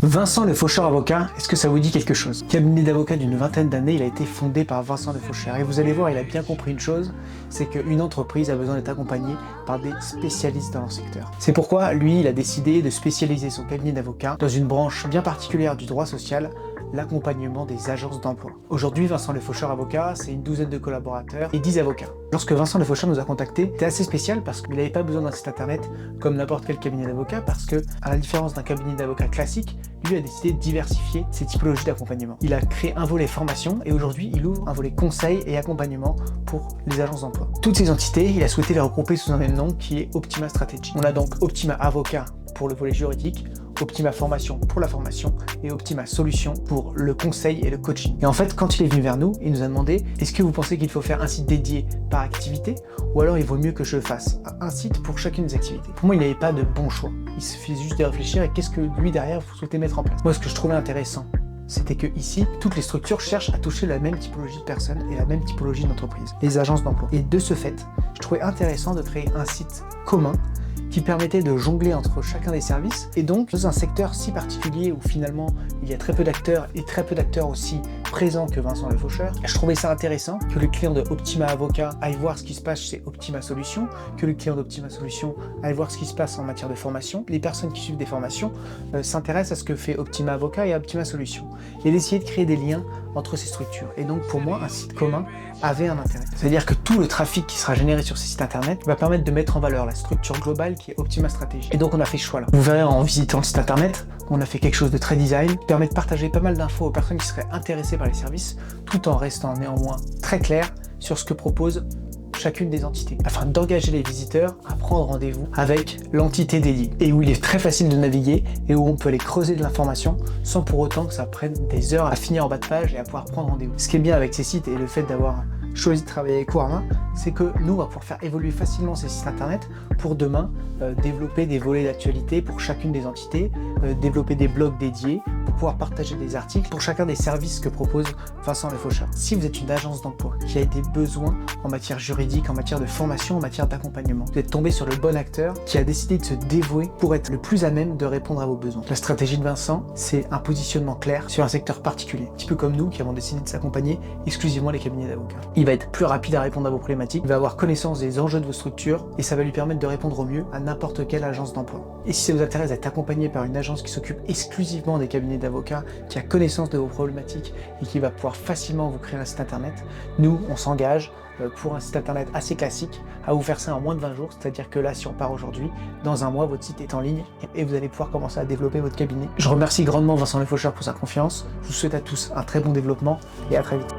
Vincent Le Faucheur avocat, est-ce que ça vous dit quelque chose? Cabinet d'avocat d'une vingtaine d'années, il a été fondé par Vincent Le Faucheur. Et vous allez voir, il a bien compris une chose, c'est qu'une entreprise a besoin d'être accompagnée par des spécialistes dans leur secteur. C'est pourquoi lui, il a décidé de spécialiser son cabinet d'avocat dans une branche bien particulière du droit social, l'accompagnement des agences d'emploi. Aujourd'hui, Vincent Le Faucheur avocat, c'est une douzaine de collaborateurs et 10 avocats. Lorsque Vincent Le Faucheur nous a contactés, c'était assez spécial parce qu'il n'avait pas besoin d'un site internet comme n'importe quel cabinet d'avocat parce que, à la différence d'un cabinet d'avocat classique, lui a décidé de diversifier ses typologies d'accompagnement. Il a créé un volet formation et aujourd'hui, il ouvre un volet conseil et accompagnement pour les agences d'emploi. Toutes ces entités, il a souhaité les regrouper sous un même nom qui est Optima Strategy. On a donc Optima Avocat pour le volet juridique, Optima Formation pour la formation et Optima Solution pour le conseil et le coaching. Et en fait, quand il est venu vers nous, il nous a demandé « Est-ce que vous pensez qu'il faut faire un site dédié par activité ou alors il vaut mieux que je fasse un site pour chacune des activités ?» Pour moi, il n'avait pas de bon choix. Il suffit juste de réfléchir et qu'est-ce que lui derrière vous souhaitez mettre en place. Moi, ce que je trouvais intéressant, c'était que ici, toutes les structures cherchent à toucher la même typologie de personnes et la même typologie d'entreprise, les agences d'emploi. Et de ce fait, je trouvais intéressant de créer un site commun qui permettait de jongler entre chacun des services et donc dans un secteur si particulier où finalement il y a très peu d'acteurs et très peu d'acteurs aussi présents que Vincent Le Faucheur, je trouvais ça intéressant que le client de Optima Avocat aille voir ce qui se passe chez Optima Solution, que le client d'Optima Solution aille voir ce qui se passe en matière de formation, les personnes qui suivent des formations s'intéressent à ce que fait Optima Avocat et Optima Solution et d'essayer de créer des liens entre ces structures. Et donc pour moi, un site commun avait un intérêt. C'est-à-dire que tout le trafic qui sera généré sur ces sites internet va permettre de mettre en valeur la structure globale qui est Optima Strategy. Et donc on a fait ce choix-là. Vous verrez en visitant le site internet, on a fait quelque chose de très design, qui permet de partager pas mal d'infos aux personnes qui seraient intéressées par les services, tout en restant néanmoins très clair sur ce que propose chacune des entités, afin d'engager les visiteurs à prendre rendez-vous avec l'entité dédiée, et où il est très facile de naviguer, et où on peut aller creuser de l'information sans pour autant que ça prenne des heures à finir en bas de page et à pouvoir prendre rendez-vous. Ce qui est bien avec ces sites et le fait d'avoir choisi de travailler avec Warma, c'est que nous, on va pouvoir faire évoluer facilement ces sites internet pour demain développer des volets d'actualité pour chacune des entités, développer des blogs dédiés, pour pouvoir partager des articles pour chacun des services que propose Vincent Le Faucheur. Si vous êtes une agence d'emploi qui a des besoins en matière juridique, en matière de formation, en matière d'accompagnement, vous êtes tombé sur le bon acteur qui a décidé de se dévouer pour être le plus à même de répondre à vos besoins. La stratégie de Vincent, c'est un positionnement clair sur un secteur particulier, un petit peu comme nous qui avons décidé de s'accompagner exclusivement les cabinets d'avocats. Il va être plus rapide à répondre à vos problématiques, il va avoir connaissance des enjeux de vos structures et ça va lui permettre de répondre au mieux à n'importe quelle agence d'emploi. Et si ça vous intéresse d'être accompagné par une agence qui s'occupe exclusivement des cabinets d'avocats, qui a connaissance de vos problématiques et qui va pouvoir facilement vous créer un site internet, nous, on s'engage pour un site internet assez classique à vous faire ça en moins de 20 jours, c'est-à-dire que là, si on part aujourd'hui, dans un mois, votre site est en ligne et vous allez pouvoir commencer à développer votre cabinet. Je remercie grandement Vincent Le Faucheur pour sa confiance, je vous souhaite à tous un très bon développement et à très vite.